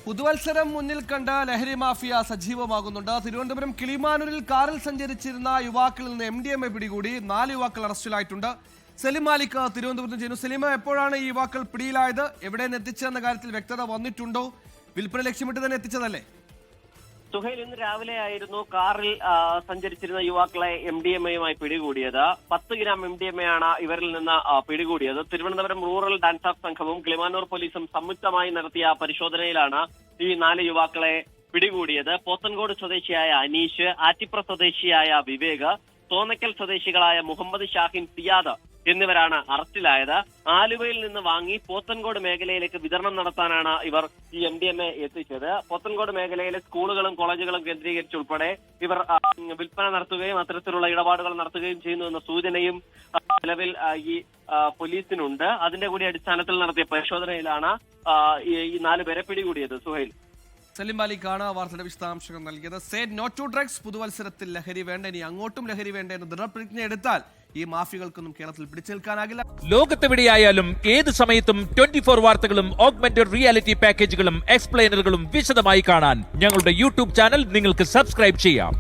പുതുവത്സരം മുന്നിൽ കണ്ട ലഹരി മാഫിയ സജീവമാകുന്നുണ്ട്. തിരുവനന്തപുരം കിളിമാനൂരിൽ കാറിൽ സഞ്ചരിച്ചിരുന്ന യുവാക്കളിൽ നിന്ന് MDMA പിടികൂടി 4 യുവാക്കൾ അറസ്റ്റിലായിട്ടുണ്ട്. സലിം മാലിക് തിരുവനന്തപുരത്ത് ചെയ്യുന്നു. സലിമ, എപ്പോഴാണ് ഈ യുവാക്കൾ പിടിയിലായത്? എവിടെ നിന്ന് എത്തിച്ചതെന്ന കാര്യത്തിൽ വ്യക്തത വന്നിട്ടുണ്ടോ? വിൽപ്പന ലക്ഷ്യമിട്ട് തന്നെ എത്തിച്ചതല്ലേ? സുഹൈൽ, ഇന്ന് രാവിലെ ആയിരുന്നു കാറിൽ സഞ്ചരിച്ചിരുന്ന യുവാക്കളെ MDMAയുമായി പിടികൂടിയത്. 10 ഗ്രാം MDMA ആണ് ഇവരിൽ നിന്ന് പിടികൂടിയത്. തിരുവനന്തപുരം റൂറൽ ഡാൻസ് ഓഫ് സംഘവും കിളിമാനൂർ പോലീസും സംയുക്തമായി നടത്തിയ പരിശോധനയിലാണ് ഈ 4 യുവാക്കളെ പിടികൂടിയത്. പോത്തൻകോട് സ്വദേശിയായ അനീഷ്, ആറ്റിപ്ര സ്വദേശിയായ വിവേക്, തോന്നക്കൽ സ്വദേശികളായ മുഹമ്മദ് ഷാഹിൻ, സിയാദ് എന്നിവരാണ് അറസ്റ്റിലായത്. ആലുവയിൽ നിന്ന് വാങ്ങി പോത്തൻകോട് മേഖലയിലേക്ക് വിതരണം നടത്താനാണ് ഇവർ ഈ MDMA എത്തിച്ചത്. പോത്തൻകോട് മേഖലയിലെ സ്കൂളുകളും കോളേജുകളും കേന്ദ്രീകരിച്ചുൾപ്പെടെ ഇവർ വിൽപ്പന നടത്തുകയും അത്തരത്തിലുള്ള ഇടപാടുകൾ നടത്തുകയും ചെയ്യുന്നു എന്ന സൂചനയും നിലവിൽ ഈ പോലീസിനുണ്ട്. അതിന്റെ കൂടി അടിസ്ഥാനത്തിൽ നടത്തിയ പരിശോധനയിലാണ് ഈ 4 പേരെ പിടികൂടിയത്. സുഹൈൽ, സലിം മാലിക്കാണ് വാർത്തയുടെ വിശദാംശങ്ങൾ നൽകിയത്. Say no to drugs. പുതുവത്സരത്തിൽ ലഹരി വേണ്ട, ഇനി അങ്ങോട്ടും ലഹരി വേണ്ട എന്ന് ദൃഢപ്രതിജ്ഞ എടുത്താൽ ഈ മാഫിയകൾക്കൊന്നും കേരളത്തിൽ പിടിച്ചു നിൽക്കാനാകില്ല. ലോകത്തെവിടെയായാലും ഏത് സമയത്തും 24 വാർത്തകളും ഓഗ്മെന്റഡ് റിയാലിറ്റി പാക്കേജുകളും എക്സ്പ്ലെയിനറുകളും വിശദമായി കാണാൻ ഞങ്ങളുടെ YouTube ചാനൽ നിങ്ങൾക്ക് സബ്സ്ക്രൈബ് ചെയ്യാം.